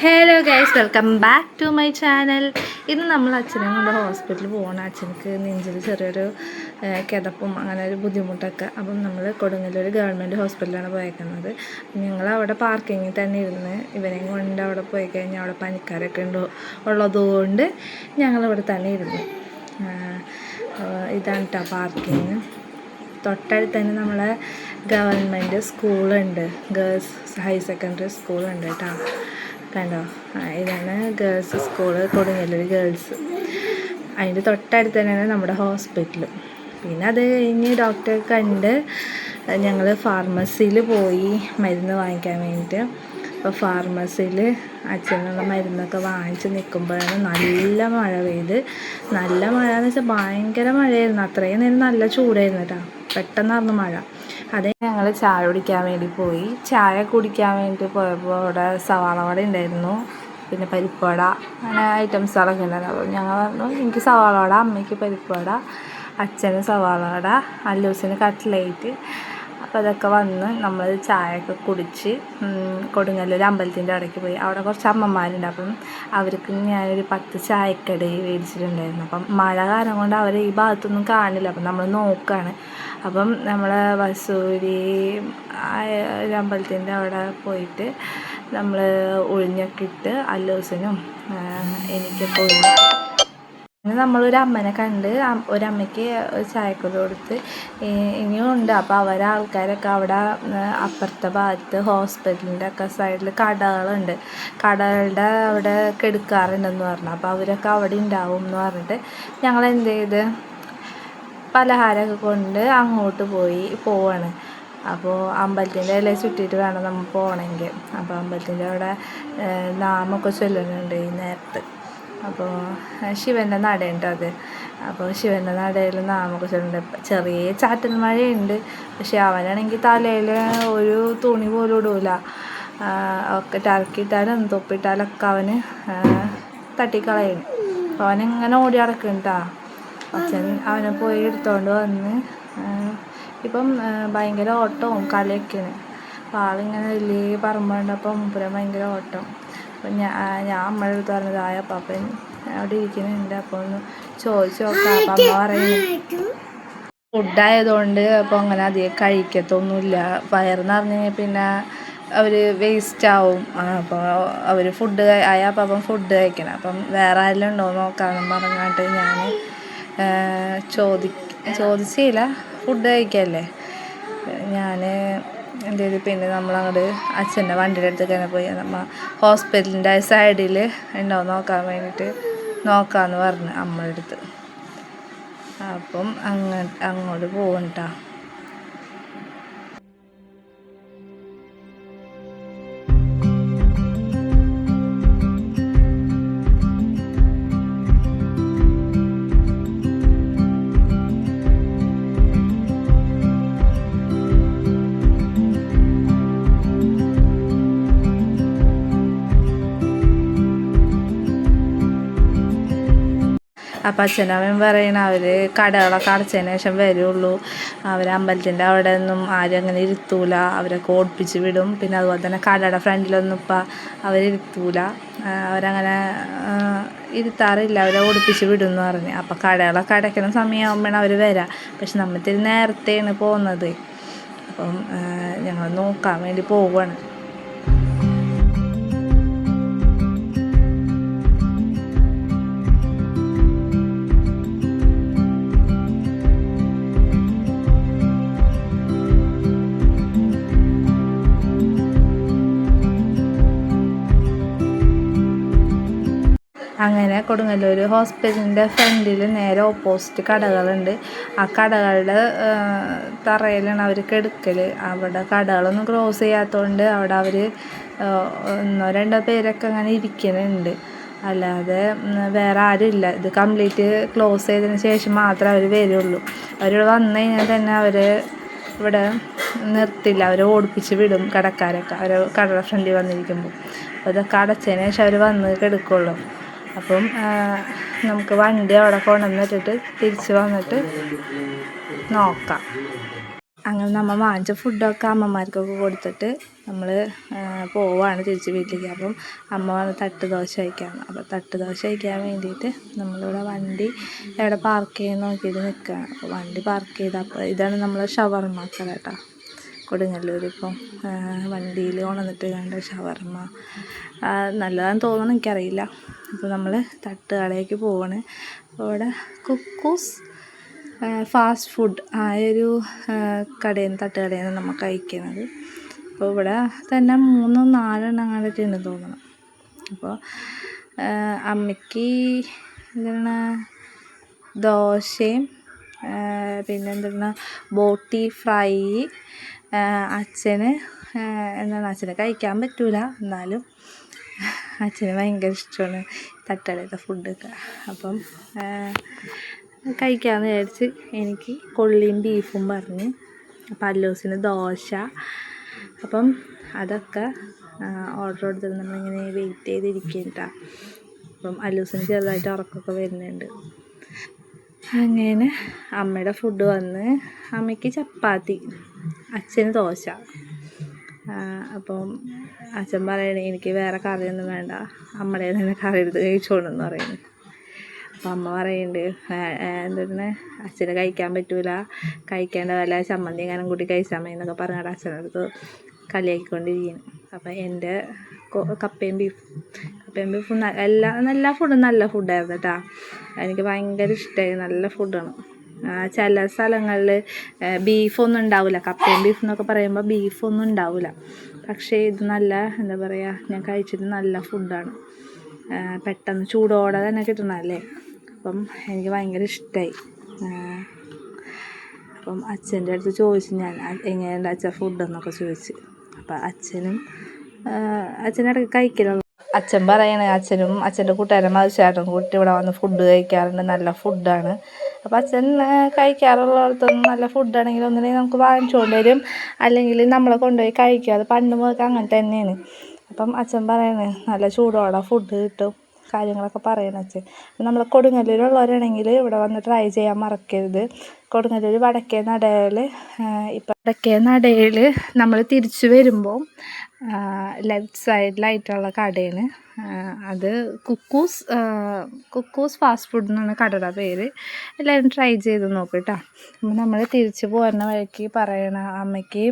Hello guys, welcome back to my channel. ഇന്ന് നമ്മൾ അച്ഛനെ കൊണ്ട് ഹോസ്പിറ്റലിൽ പോകണം. അച്ഛനക്ക് നെഞ്ചിൽ ചെറിയൊരു കിതപ്പും അങ്ങനെ ഒരു ബുദ്ധിമുട്ടൊക്കെ. അപ്പം നമ്മൾ കൊടുങ്ങല്ലൂർ ഗവൺമെൻറ് ഹോസ്പിറ്റലാണ് പോയേക്കുന്നത്. ഞങ്ങളവിടെ പാർക്കിങ്ങിൽ തന്നെ ഇരുന്ന് ഇവനെയും കൊണ്ട് അവിടെ പോയി കഴിഞ്ഞാൽ അവിടെ പനിക്കാരൊക്കെ ഉള്ളതുകൊണ്ട് ഞങ്ങളിവിടെ തന്നെ ഇരുന്നു. ഇതാണ് കേട്ടോ പാർക്കിങ്. തൊട്ടടുത്ത് തന്നെ നമ്മളെ ഗവൺമെൻറ് സ്കൂളുണ്ട്, ഗേൾസ് ഹയർ സെക്കൻഡറി സ്കൂളുണ്ട് കേട്ടോ. കണ്ടോ, ഇതാണ് ഗേൾസ് സ്കൂള്, കൊടുങ്ങല്ലൂർ ഗേൾസ്. അതിൻ്റെ തൊട്ടടുത്ത് തന്നെയാണ് നമ്മുടെ ഹോസ്പിറ്റൽ. പിന്നെ അത് കഴിഞ്ഞ് ഡോക്ടറെ കണ്ട് ഞങ്ങൾ ഫാർമസിയിൽ പോയി മരുന്ന് വാങ്ങിക്കാൻ വേണ്ടിയിട്ട്. അപ്പോൾ ഫാർമസിയിൽ അച്ഛനുള്ള മരുന്നൊക്കെ വാങ്ങിച്ച് നിൽക്കുമ്പോഴാണ് നല്ല മഴ പെയ്ത്. നല്ല മഴ എന്ന് വെച്ചാൽ ഭയങ്കര മഴയായിരുന്നു. അത്രയും നേരം നല്ല ചൂടായിരുന്നു കേട്ടോ. പെട്ടെന്നായിരുന്നു മഴ. അതേ ഞങ്ങൾ ചായ കുടിക്കാൻ വേണ്ടി പോയി. ചായ കുടിക്കാൻ വേണ്ടി പോയപ്പോൾ അവിടെ സവാള വട ഉണ്ടായിരുന്നു, പിന്നെ പരിപ്പ് വട, അങ്ങനെ ഐറ്റംസുകളൊക്കെ ഉണ്ടായിരുന്നു. അപ്പോൾ ഞങ്ങൾ പറഞ്ഞു എനിക്ക് സവാള വട, അമ്മയ്ക്ക് പരിപ്പ് വട, അച്ഛന് സവാള വട, അല്ലൂസിന് കട്ട്ലേറ്റ്. അപ്പോൾ അതൊക്കെ വന്ന് നമ്മൾ ചായയൊക്കെ കുടിച്ച് കൊടുങ്ങല്ലൂർ അമ്പലത്തിൻ്റെ അവിടേക്ക് പോയി. അവിടെ കുറച്ച് അമ്മമാരുണ്ട്. അപ്പം അവർക്ക് ഞാനൊരു 10 ചായക്കടി മേടിച്ചിട്ടുണ്ടായിരുന്നു. അപ്പം മഴ കാരണം കൊണ്ട് അവർ ഈ ഭാഗത്തൊന്നും കാണില്ല. അപ്പം നമ്മൾ നോക്കുകയാണ്. അപ്പം നമ്മൾ വസൂരി ഒരു അമ്പലത്തിൻ്റെ അവിടെ പോയിട്ട് നമ്മൾ ഒഴിഞ്ഞൊക്കെ ഇട്ട് അല്ലൂസിനും എനിക്കൊക്കെ ഒഴിഞ്ഞു. നമ്മളൊരു അമ്മനെ കണ്ട് ഒരമ്മയ്ക്ക് ചായക്കൊടി കൊടുത്ത് ഇനിയും ഉണ്ട്. അപ്പോൾ അവരെ ആൾക്കാരൊക്കെ അവിടെ അപ്പുറത്തെ ഭാഗത്ത് ഹോസ്പിറ്റലിൻ്റെ ഒക്കെ സൈഡിൽ കടകളുണ്ട്, കടകളുടെ അവിടെ കെടുക്കാറുണ്ടെന്ന് പറഞ്ഞു. അപ്പോൾ അവരൊക്കെ അവിടെ ഉണ്ടാവും എന്ന് പറഞ്ഞിട്ട് ഞങ്ങൾ എന്ത് ചെയ്ത് പലഹാരമൊക്കെ കൊണ്ട് അങ്ങോട്ട് പോവാണ്. അപ്പോൾ അമ്പലത്തിൻ്റെ ഇല ചുറ്റിയിട്ട് വേണം നമ്മൾ പോകണമെങ്കിൽ. അപ്പോൾ അമ്പലത്തിൻ്റെ അവിടെ നാമൊക്കെ ചൊല്ലുന്നുണ്ട് ഈ നേരത്ത്. അപ്പോൾ ശിവൻ്റെ നടയുണ്ട് അത്. അപ്പോൾ ശിവൻ്റെ നടയിൽ നാമൊക്കെ ചൊല്ലുന്നുണ്ട്. ചെറിയ ചാറ്റൽ മഴയുണ്ട്. പക്ഷെ അവനാണെങ്കിൽ തലയിൽ ഒരു തുണി പോലും ഇടൂല. ഒക്കെ ടർക്കിയിട്ടാലും തൊപ്പിയിട്ടാലൊക്കെ അവന് തട്ടിക്കളയും. അപ്പോൾ അവനിങ്ങനെ ഓടി നടക്കുന്നുണ്ടാ. അച്ഛൻ അവനെ പോയി എടുത്തുകൊണ്ട് വന്ന് ഇപ്പം ഭയങ്കര ഓട്ടവും കളിയൊക്കെയാണ്. അപ്പോൾ ആളിങ്ങനെ വലിയ പറമ്പുണ്ടപ്പോൾ മുപ്പുരം ഭയങ്കര ഓട്ടം. അപ്പം ഞാൻ അമ്മയുടെ അടുത്ത് പറഞ്ഞതായ അപ്പം അവിടെ ഇരിക്കുന്നുണ്ട്. അപ്പോൾ ഒന്ന് ചോദിച്ചു നോക്കാം. അപ്പം അമ്മ പറയുന്നു ഫുഡായതുകൊണ്ട് അപ്പോൾ അങ്ങനെ അധികം കഴിക്കത്തൊന്നുമില്ല. വയറ് നിറഞ്ഞ് കഴിഞ്ഞാൽ പിന്നെ അവർ വേസ്റ്റാവും. അപ്പോൾ അവർ ഫുഡ് അപ്പം ഫുഡ് കഴിക്കണം. അപ്പം വേറെ ആരെങ്കിലും ഉണ്ടോ നോക്കാമെന്ന് പറഞ്ഞിട്ട് ഞാൻ ചോദിച്ചില്ല. ഫുഡ് കഴിക്കല്ലേ ഞാൻ എന്ത് ചെയ്തു. പിന്നെ നമ്മളങ്ങോട്ട് അച്ഛൻ്റെ വണ്ടിയുടെ അടുത്തേക്ക് തന്നെ പോയി നമ്മൾ ഹോസ്പിറ്റലിൻ്റെ സൈഡിൽ ഉണ്ടോ നോക്കാൻ വേണ്ടിയിട്ട് നോക്കാമെന്ന് പറഞ്ഞു അമ്മയുടെ അടുത്ത്. അപ്പം അങ്ങോട്ട് പോകണ്ട. അപ്പം അച്ഛനമ്മയും പറയണ അവർ കടകളൊക്കെ അടച്ചതിന് ശേഷം വരുള്ളൂ. അവർ അമ്പലത്തിൻ്റെ അവിടെ ഒന്നും ആരും അങ്ങനെ ഇരുത്തൂല, അവരൊക്കെ ഓടിപ്പിച്ച് വിടും. പിന്നെ അതുപോലെ തന്നെ കടയുടെ ഫ്രണ്ടിലൊന്നും ഇപ്പം അവരിരുത്തൂല, അവരങ്ങനെ ഇരുത്താറില്ല, അവരെ ഓടിപ്പിച്ച് വിടും എന്ന് പറഞ്ഞ്. അപ്പം കടകളൊക്കെ അടയ്ക്കുന്ന സമയമാകുമ്പോഴാണ് അവർ വരാം. പക്ഷെ നമ്മൾ ഇത്തിരി നേരത്തെയാണ് പോകുന്നത്. അപ്പം ഞങ്ങൾ നോക്കാൻ വേണ്ടി പോവുകയാണ്. അങ്ങനെ കൊടുങ്ങല്ലൂർ ഹോസ്പിറ്റലിൻ്റെ ഫ്രണ്ടിൽ നേരെ ഓപ്പോസിറ്റ് കടകളുണ്ട്. ആ കടകളുടെ തറയിലാണ് അവർ കെടുക്കൽ. അവിടെ കടകളൊന്നും ക്ലോസ് ചെയ്യാത്തതുകൊണ്ട് അവിടെ അവർ 1-2 പേരൊക്കെ അങ്ങനെ ഇരിക്കുന്നുണ്ട്. അല്ലാതെ വേറെ ആരുമില്ല. ഇത് കംപ്ലീറ്റ് ക്ലോസ് ചെയ്തതിന് ശേഷം മാത്രമേ അവർ വരുള്ളൂ. അവർ വന്നു കഴിഞ്ഞാൽ തന്നെ അവർ ഇവിടെ നിർത്തില്ല, അവർ ഓടിപ്പിച്ച് വിടും കടക്കാരൊക്കെ. അവർ കടയുടെ ഫ്രണ്ടിൽ വന്നിരിക്കുമ്പോൾ അപ്പോൾ ഇതൊക്കെ അടച്ചതിന് ശേഷം അവർ വന്ന് കെടുക്കുള്ളൂ. അപ്പം നമുക്ക് വണ്ടി അവിടെ കൊണ്ടുവന്നിട്ടിട്ട് തിരിച്ച് വന്നിട്ട് നോക്കാം. അങ്ങനെ നമ്മൾ വാങ്ങിച്ച ഫുഡൊക്കെ അമ്മമാർക്കൊക്കെ കൊടുത്തിട്ട് നമ്മൾ പോവാണ് തിരിച്ച് വീട്ടിലേക്ക്. അപ്പം അമ്മ വന്ന് തട്ട് ദോശ കഴിക്കാമെന്ന്. അപ്പോൾ തട്ട് ദോശ കഴിക്കാൻ വേണ്ടിയിട്ട് നമ്മളിവിടെ വണ്ടി എവിടെ പാർക്ക് ചെയ്യാൻ നോക്കിയിട്ട് നിൽക്കുകയാണ്. അപ്പോൾ വണ്ടി പാർക്ക് ചെയ്ത് അപ്പോൾ ഇതാണ് നമ്മൾ ഷവർമ്മ കട കേട്ടോ, കൊടുങ്ങല്ലൂർ. ഇപ്പം വണ്ടിയിൽ കൊണ്ടുവന്നിട്ട് കണ്ട ഷവർമ്മ നല്ലതാണെന്ന് തോന്നുന്നു, എനിക്കറിയില്ല. അപ്പോൾ നമ്മൾ തട്ടുകടയിലേക്ക് പോവാണ്. അപ്പോൾ ഇവിടെ കുക്കൂസ് ഫാസ്റ്റ് ഫുഡ് ആയൊരു തട്ടുകടയിൽ നിന്ന് നമ്മൾ കഴിക്കുന്നത്. അപ്പോൾ ഇവിടെ തന്നെ 3-4 അങ്ങനെയൊക്കെ ഉണ്ടെന്ന് തോന്നണം. അപ്പോൾ അമ്മയ്ക്ക് എന്താണ് ദോശയും പിന്നെ എന്താണ് ബോട്ടി ഫ്രൈ, അച്ഛന് അച്ഛന് കഴിക്കാൻ പറ്റൂല, എന്നാലും അച്ഛന് ഭയങ്കര ഇഷ്ടമാണ് തട്ടുകടയിലത്തെ ഫുഡൊക്കെ. അപ്പം കഴിക്കാമെന്ന് വിചാരിച്ച് എനിക്ക് കൊള്ളിയും ബീഫും പറഞ്ഞ്. അപ്പം അല്ലൂസിന് ദോശ. അപ്പം അതൊക്കെ ഓർഡർ കൊടുത്തിട്ട് നമ്മളിങ്ങനെ വെയിറ്റ് ചെയ്തിരിക്കുക. അപ്പം അല്ലൂസിന് ചെറുതായിട്ട് ഉറക്കമൊക്കെ വരുന്നുണ്ട്. അങ്ങനെ അമ്മയുടെ ഫുഡ് വന്ന്, അമ്മയ്ക്ക് ചപ്പാത്തി, അച്ഛന് ദോശ. അപ്പം അച്ഛൻ പറയണേ എനിക്ക് വേറെ കറിയൊന്നും വേണ്ട, അമ്മയുടെ തന്നെ കറി എടുത്ത് കഴിച്ചോളെന്ന് പറയുന്നത്. അപ്പം അമ്മ പറയുന്നുണ്ട് എന്താണ് അച്ഛന് കഴിക്കാൻ പറ്റൂല, കഴിക്കേണ്ട വല്ല ചമ്മന്തി എങ്ങാനും കൂട്ടി കഴിച്ചാൽ മതി എന്നൊക്കെ പറഞ്ഞിട്ട് അച്ഛനടുത്ത് കളിയാക്കിക്കൊണ്ടിരിക്കുന്നു. അപ്പം എൻ്റെ കപ്പയും ബീഫും എല്ലാ ഫുഡും നല്ല ഫുഡായിരുന്നു കേട്ടോ. എനിക്ക് ഭയങ്കര ഇഷ്ടമായി, നല്ല ഫുഡാണ്. ചില സ്ഥലങ്ങളിൽ ബീഫൊന്നും ഉണ്ടാവില്ല, കപ്പയും ബീഫ് എന്നൊക്കെ പറയുമ്പോൾ ബീഫൊന്നും ഉണ്ടാവില്ല. പക്ഷേ ഇത് നല്ല എന്താ പറയുക, ഞാൻ കഴിച്ചിട്ട് നല്ല ഫുഡാണ്. പെട്ടെന്ന് ചൂടോടെ തന്നെ കിട്ടണമല്ലേ. അപ്പം എനിക്ക് ഭയങ്കര ഇഷ്ടമായി. അപ്പം അച്ഛൻ്റെ അടുത്ത് ചോദിച്ചു ഞാൻ, എങ്ങനെയുണ്ട് അച്ഛൻ ഫുഡെന്നൊക്കെ ചോദിച്ച്. അപ്പം അച്ഛനിടയ്ക്ക് കഴിക്കലുള്ളൂ. അച്ഛൻ പറയണേ അച്ഛനും അച്ഛൻ്റെ കൂട്ടുകാരൻ മധുചേട്ടൻ കൂട്ടി ഇവിടെ വന്ന് ഫുഡ് കഴിക്കാറുണ്ട്, നല്ല ഫുഡാണ്. അപ്പോൾ അച്ഛൻ കഴിക്കാറുള്ളിടത്തൊന്നും നല്ല ഫുഡാണെങ്കിൽ ഒന്നില്ലെങ്കിൽ നമുക്ക് വാങ്ങിച്ചുകൊണ്ട് വരും, അല്ലെങ്കിൽ നമ്മളെ കൊണ്ടുപോയി കഴിക്കുക. അത് പണ്ട് മുതൽക്ക് അങ്ങനെ തന്നെയാണ്. അപ്പം അച്ഛൻ പറയണേ നല്ല ചൂടോടെ ഫുഡ് കിട്ടും, കാര്യങ്ങളൊക്കെ പറയണം അച്ഛൻ. നമ്മൾ കൊടുങ്ങല്ലൂരുള്ളവരാണെങ്കിൽ ഇവിടെ വന്ന് ട്രൈ ചെയ്യാൻ മറക്കരുത്. കൊടുങ്ങല്ലൂർ വടക്കേ നടയിൽ നമ്മൾ തിരിച്ചു വരുമ്പോൾ ലെഫ്റ്റ് സൈഡിലായിട്ടുള്ള കടയാണ് അത്. കുക്കൂസ് ഫാസ്റ്റ് ഫുഡ് എന്നാണ് കടയുടെ പേര്. എല്ലാവരും ട്രൈ ചെയ്ത് നോക്കും കേട്ടോ. അപ്പോൾ നമ്മൾ തിരിച്ച് പോകുന്ന വഴിക്ക് പറയണ അമ്മയ്ക്ക്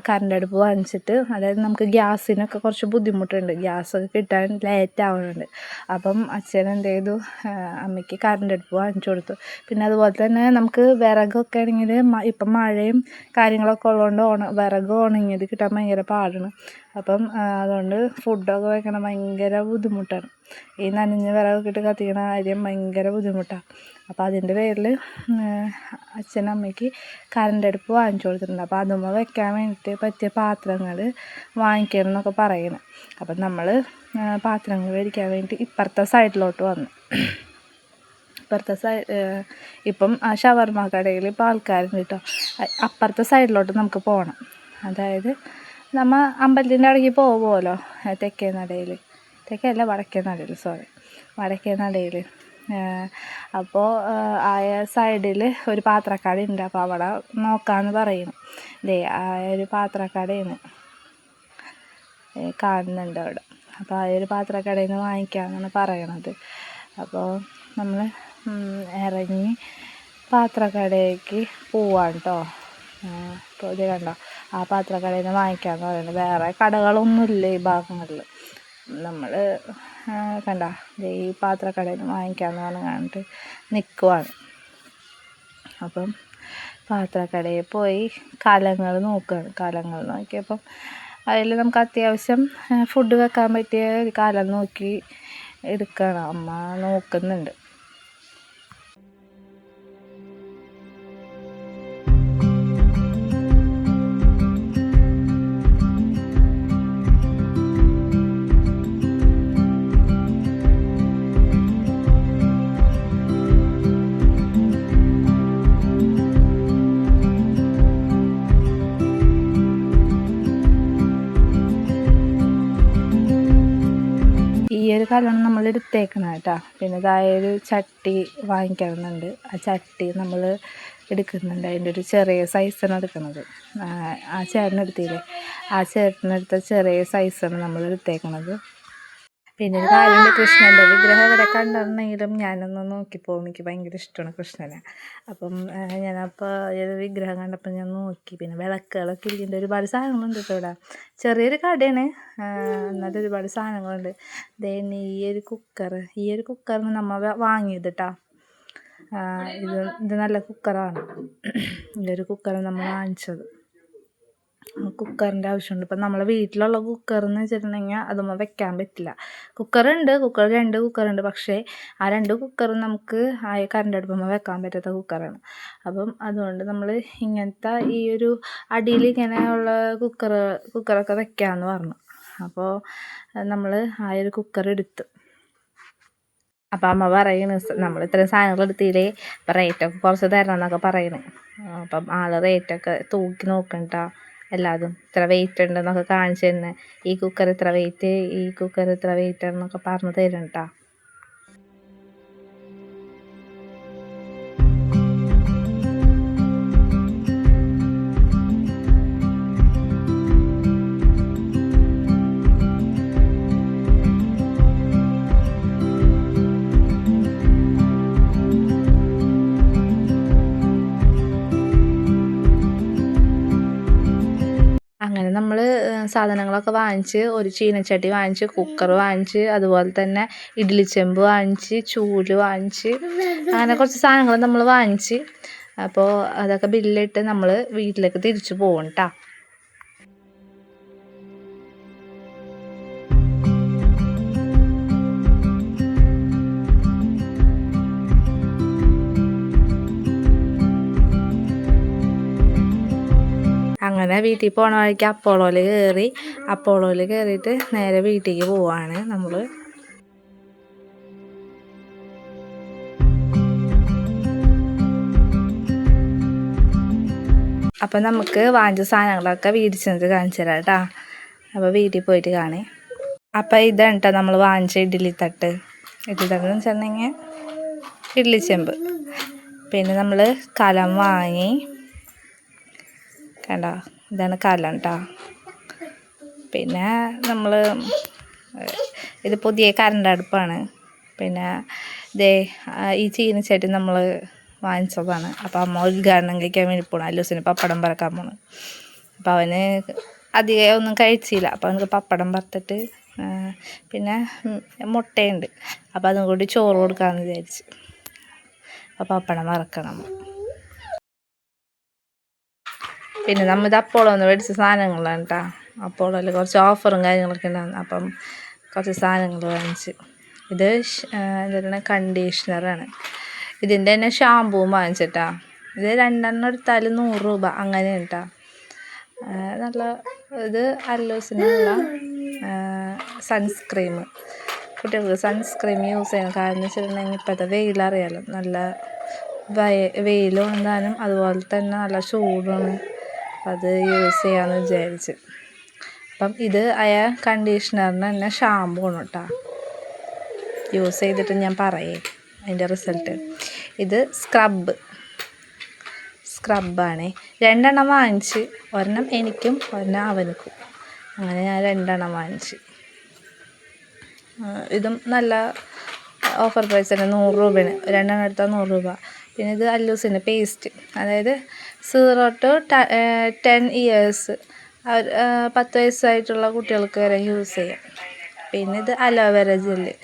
കറണ്ട് അടുപ്പ് വാങ്ങിച്ചിട്ട്, അതായത് നമുക്ക് ഗ്യാസിനൊക്കെ കുറച്ച് ബുദ്ധിമുട്ടുണ്ട്, ഗ്യാസൊക്കെ കിട്ടാൻ ലേറ്റ് ആവുന്നുണ്ട്. അപ്പം അച്ഛൻ എന്ത് ചെയ്തു, അമ്മയ്ക്ക് കറണ്ട് അടുപ്പ് വാങ്ങിച്ചു കൊടുത്തു. പിന്നെ അതുപോലെ തന്നെ നമുക്ക് വിറകൊക്കെ ആണെങ്കിൽ ഇപ്പം മഴയും കാര്യങ്ങളൊക്കെ ഉള്ളതുകൊണ്ട് വിറക് ഉണങ്ങിയത് കിട്ടാൻ ഭയങ്കര പാടാണ്. അപ്പം അതുകൊണ്ട് ഫുഡൊക്കെ വയ്ക്കണം ഭയങ്കര ബുദ്ധിമുട്ടാണ്. ഈ നനഞ്ഞ വിറകൊക്കെ ഇട്ട് കത്തിക്കണ കാര്യം ഭയങ്കര ബുദ്ധിമുട്ടാണ്. അപ്പോൾ അതിൻ്റെ പേരിൽ അച്ഛനമ്മയ്ക്ക് കറണ്ട് അടുപ്പ് വാങ്ങിച്ചു കൊടുത്തിട്ടുണ്ട്. അപ്പോൾ അതുമ്മ വെക്കാൻ വേണ്ടിയിട്ട് പറ്റിയ പാത്രങ്ങൾ വാങ്ങിക്കണം എന്നൊക്കെ പറയണം. അപ്പം നമ്മൾ പാത്രങ്ങൾ മേടിക്കാൻ വേണ്ടി ഇപ്പുറത്തെ സൈഡിലോട്ട് വന്നു. ഇപ്പം ആ ഷവർമ്മ കടയിൽ ഇപ്പോൾ ആൾക്കാരുണ്ട് കേട്ടോ. അപ്പുറത്തെ സൈഡിലോട്ട് നമുക്ക് പോകണം. അതായത് നമ്മൾ അമ്പലത്തിൻ്റെ ഇടയ്ക്ക് പോകുമല്ലോ, തെക്കേ നടയിൽ. അപ്പോൾ ആ സൈഡിൽ ഒരു പാത്രക്കടയുണ്ട്. അപ്പോൾ അവിടെ നോക്കാമെന്ന് പറയുന്നു. ആ ഒരു പാത്രക്കടയാണ് കാണുന്നുണ്ട് അവിടെ. അപ്പോൾ ആ ഒരു പാത്രക്കടയിൽ നിന്ന് വാങ്ങിക്കാമെന്നാണ് പറയണത്. അപ്പോൾ നമ്മൾ ഇറങ്ങി പാത്രക്കടയിലേക്ക് പോവാണ് കേട്ടോ. ഇപ്പോൾ ഇത് കണ്ടോ, ആ പാത്രക്കടയിൽ നിന്ന് വാങ്ങിക്കാമെന്ന് പറയുന്നത്. വേറെ കടകളൊന്നുമില്ല ഈ ഭാഗങ്ങളിൽ. നമ്മൾ കണ്ടോ ഈ പാത്രക്കടയിൽ നിന്ന് വാങ്ങിക്കാമെന്ന് പറഞ്ഞിട്ട് നിൽക്കുവാണ്. അപ്പം പാത്രക്കടയിൽ പോയി കലങ്ങൾ നോക്കുകയാണ്. കലങ്ങൾ നോക്കിയപ്പം അതിൽ നമുക്ക് അത്യാവശ്യം ഫുഡ് വെക്കാൻ പറ്റിയ ഒരു കലം നോക്കി എടുക്കണം. അമ്മ നോക്കുന്നുണ്ട്. ഈ ഒരു കലമാണ് നമ്മൾ എടുത്തേക്കണം കേട്ടോ. പിന്നെ ഇതായൊരു ചട്ടി വാങ്ങിക്കണമെന്നുണ്ട്. ആ ചട്ടി നമ്മൾ എടുക്കുന്നുണ്ട്. അതിൻ്റെ ഒരു ചെറിയ സൈസാണ് എടുക്കുന്നത്. ആ ചേട്ടനെടുത്തില്ലേ, ആ ചേട്ടനെടുത്ത ചെറിയ സൈസാണ് നമ്മൾ എടുത്തേക്കണത്. പിന്നെ ഒരു കാര്യമുണ്ട്, കൃഷ്ണൻ്റെ വിഗ്രഹം ഇവിടെ കണ്ടിട്ടുണ്ടെങ്കിലും ഞാനൊന്ന് നോക്കിപ്പോകും. എനിക്ക് ഭയങ്കര ഇഷ്ടമാണ് കൃഷ്ണനെ. അപ്പം ഞാനപ്പോൾ ഒരു വിഗ്രഹം കണ്ടപ്പോൾ ഞാൻ നോക്കി. പിന്നെ വിളക്കുകളൊക്കെ ഇരിക്കുന്നുണ്ട്, ഒരുപാട് സാധനങ്ങളുണ്ട് കേട്ടോ ഇവിടെ. ചെറിയൊരു കടയാണ്, എന്നാലും ഒരുപാട് സാധനങ്ങളുണ്ട്. ദെൻ ഈ ഒരു കുക്കറിന് നമ്മൾ വാങ്ങിയത് കേട്ടോ. ഇത് നല്ല കുക്കറാണ്. ഈ ഒരു കുക്കർ നമ്മൾ വാങ്ങിച്ചത്. കുക്കറിൻ്റെ ആവശ്യമുണ്ട്. ഇപ്പം നമ്മളെ വീട്ടിലുള്ള കുക്കറെന്ന് വെച്ചിട്ടുണ്ടെങ്കിൽ അതൊന്നും വെക്കാൻ പറ്റില്ല. കുക്കറുണ്ട്, 2 കുക്കറുണ്ട്. പക്ഷേ ആ 2 കുക്കറും നമുക്ക് കറണ്ട് അടുപ്പുമ്പോൾ വെക്കാൻ പറ്റാത്ത കുക്കറാണ്. അതുകൊണ്ട് നമ്മൾ ഇങ്ങനത്തെ ഈ ഒരു അടിയിൽ ഇങ്ങനെയുള്ള കുക്കറൊക്കെ വെക്കാമെന്ന് പറഞ്ഞു. അപ്പോൾ നമ്മൾ ആ ഒരു കുക്കർ എടുത്തു. അപ്പം അമ്മ പറയണ്, നമ്മൾ ഇത്രയും സാധനങ്ങൾ എടുത്തില്ലേ, അപ്പം റേറ്റൊക്കെ കുറച്ച് തരണം എന്നൊക്കെ പറയണേ. അപ്പം റേറ്റൊക്കെ തൂക്കി നോക്കണ്ട, എല്ലാതും ഇത്ര വെയിറ്റ് ഉണ്ടെന്നൊക്കെ കാണിച്ചു തന്നെ. ഈ കുക്കർ ഇത്ര വെയിറ്റ്, ഈ കുക്കർ ഇത്ര വെയിറ്റ് എന്നൊക്കെ പറഞ്ഞു തരും കേട്ടോ. അങ്ങനെ നമ്മൾ സാധനങ്ങളൊക്കെ വാങ്ങിച്ച്, ഒരു ചീനച്ചട്ടി വാങ്ങിച്ച്, കുക്കർ വാങ്ങിച്ച്, അതുപോലെ തന്നെ ഇഡ്ഡലിച്ചെമ്പ് വാങ്ങിച്ച്, ചൂല് വാങ്ങിച്ച്, അങ്ങനെ കുറച്ച് സാധനങ്ങൾ നമ്മൾ വാങ്ങിച്ച്. അപ്പോൾ അതൊക്കെ ബില്ലിട്ട് നമ്മൾ വീട്ടിലേക്ക് തിരിച്ചു പോകും കേട്ടോ. അങ്ങനെ വീട്ടിൽ പോണ വഴിക്ക് അപ്പോളോയിൽ കയറിയിട്ട് നേരെ വീട്ടിലേക്ക് പോവാണ് നമ്മൾ. അപ്പം നമുക്ക് വാങ്ങിച്ച സാധനങ്ങളൊക്കെ വീട്ടിൽ ചെന്നിട്ട് കാണിച്ചു തരാം കേട്ടോ. അപ്പോൾ വീട്ടിൽ പോയിട്ട് കാണേ. അപ്പം ഇതാണ് കേട്ടോ നമ്മൾ വാങ്ങിച്ച ഇഡ്ഡലി തട്ട് എന്ന് വെച്ചിട്ടുണ്ടെങ്കിൽ ഇഡ്ഡലിച്ചെമ്പ്. പിന്നെ നമ്മൾ കലം വാങ്ങി, കണ്ടോ, ഇതാണ് കലം കേട്ടോ. പിന്നെ നമ്മൾ ഇത് പുതിയ കറണ്ട് അടുപ്പാണ്. പിന്നെ ഈ ചീനച്ചട്ടി നമ്മൾ വാങ്ങിച്ചതാണ്. അപ്പോൾ അമ്മ ഉദ്ഘാടനം കഴിക്കാൻ വേണ്ടി പോകണം, അല്ലൂസിന് പപ്പടം പറക്കാൻ പോകണം. അപ്പോൾ അവന് അധികം ഒന്നും കഴിച്ചില്ല. അപ്പോൾ അവനക്ക് പപ്പടം പറത്തിട്ട് പിന്നെ മുട്ടയുണ്ട്, അപ്പോൾ അതും കൂടി ചോറ് കൊടുക്കാമെന്ന് വിചാരിച്ച്. അപ്പോൾ പപ്പടം വറക്കണം. പിന്നെ നമ്മളിത് അപ്പോളോന്ന് മേടിച്ച സാധനങ്ങളാണ് കേട്ടോ. അപ്പോളോയിൽ കുറച്ച് ഓഫറും കാര്യങ്ങളൊക്കെ ഉണ്ടായിരുന്നു. അപ്പം കുറച്ച് സാധനങ്ങൾ വാങ്ങിച്ച്. ഇത് എന്താണ്, കണ്ടീഷണറാണ്. ഇതിൻ്റെ തന്നെ ഷാമ്പൂവും വാങ്ങിച്ചിട്ടാ. ഇത് 2 എടുത്താൽ 100 രൂപ അങ്ങനെയാണ് കേട്ടോ. നല്ല ഇത് അല്ലൂസിനുള്ള സൺസ്ക്രീം. കുട്ടികൾക്ക് സൺസ്ക്രീം യൂസ് ചെയ്യണം. കാരണം എന്ന് വെച്ചിട്ടുണ്ടെങ്കിൽ ഇപ്പോഴത്തെ വെയിലറിയാലോ, നല്ല വെയിലും ഉണ്ടാനും അതുപോലെ തന്നെ നല്ല ചൂടാണ്. അത് യൂസ് ചെയ്യാമെന്ന് വിചാരിച്ച്. അപ്പം ഇത് കണ്ടീഷണറിന് തന്നെ ഷാമ്പൂ ആണ് കേട്ടോ. യൂസ് ചെയ്തിട്ട് ഞാൻ പറയേ അതിൻ്റെ റിസൾട്ട്. ഇത് സ്ക്രബാണ്. 2 എണ്ണം വാങ്ങിച്ച്, ഒരെണ്ണം എനിക്കും ഒരെണ്ണം അവനക്കും. അങ്ങനെ ഞാൻ 2 എണ്ണം വാങ്ങിച്ച്. ഇതും നല്ല ഓഫർ പ്രൈസ് തന്നെ, 100 രൂപയാണ്. 2 എണ്ണം എടുത്താൽ 100 രൂപ. പിന്നെ ഇത് അല്ലൂസിൻ്റെ പേസ്റ്റ്, അതായത് 0 to 10 ഇയേഴ്സ്, 10 വയസ്സായിട്ടുള്ള കുട്ടികൾക്ക് വരെ യൂസ് ചെയ്യാം. പിന്നെ ഇത് അലോവേര ജെല്ല്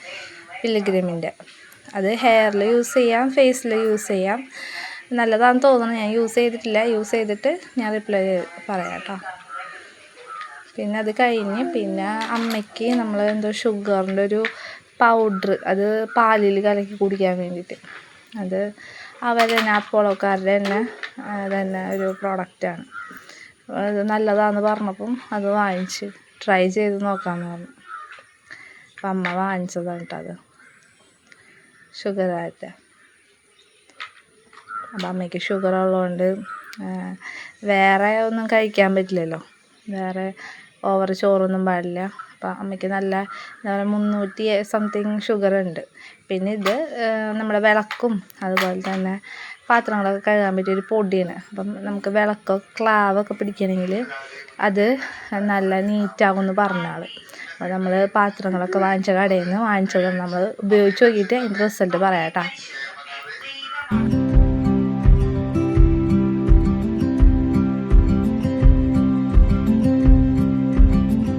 പിൽഗ്രിമിൻ്റെ, അത് ഹെയറിൽ യൂസ് ചെയ്യാം, ഫേസിൽ യൂസ് ചെയ്യാം. നല്ലതാണെന്ന് തോന്നുന്നു. ഞാൻ യൂസ് ചെയ്തിട്ടില്ല. യൂസ് ചെയ്തിട്ട് ഞാൻ റിപ്ലൈ പറയാം കേട്ടോ. പിന്നെ അത് കഴിഞ്ഞ് പിന്നെ അമ്മയ്ക്ക് നമ്മൾ ഷുഗറിൻ്റെ ഒരു പൗഡർ, അത് പാലിൽ കലക്കി കുടിക്കാൻ വേണ്ടിയിട്ട്, അത് അവർ തന്നെ അപ്പോളോക്കാരുടെ തന്നെ ഒരു പ്രോഡക്റ്റാണ്. അത് നല്ലതാണെന്ന് പറഞ്ഞപ്പം അത് വാങ്ങിച്ച് ട്രൈ ചെയ്ത് നോക്കാമെന്ന് പറഞ്ഞു. അപ്പം അമ്മ വാങ്ങിച്ചതാണ് കേട്ടോ അത്, ഷുഗറായിട്ട്. അപ്പം അമ്മയ്ക്ക് ഷുഗർ ഉള്ളതുകൊണ്ട് വേറെ ഒന്നും കഴിക്കാൻ പറ്റില്ലല്ലോ, വേറെ ഓവർ ചോറൊന്നും പാടില്ല. അപ്പോൾ അമ്മയ്ക്ക് നല്ല എന്താ പറയുക 300 സംതിങ് ഷുഗർ ഉണ്ട്. പിന്നെ ഇത് നമ്മുടെ വിളക്കും അതുപോലെ തന്നെ പാത്രങ്ങളൊക്കെ കഴുകാൻ പറ്റിയൊരു പൊടിയാണ്. അപ്പം നമുക്ക് വിളക്കോ ക്ലാവൊക്കെ പിടിക്കണമെങ്കിൽ അത് നല്ല നീറ്റാകുമെന്ന് പറഞ്ഞാൽ. അപ്പോൾ നമ്മൾ പാത്രങ്ങളൊക്കെ വാങ്ങിച്ച കടയിൽ നിന്ന് വാങ്ങിച്ചത് നമ്മൾ ഉപയോഗിച്ച് നോക്കിയിട്ട് അതിൻ്റെ റിസൾട്ട് പറയാം കേട്ടോ.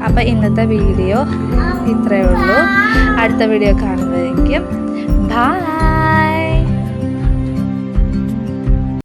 അപ്പോൾ ഇന്നത്തെ വീഡിയോ ഇത്രയേ ഉള്ളൂ. അടുത്ത വീഡിയോ കാണുന്നതായിരിക്കും. ബൈ.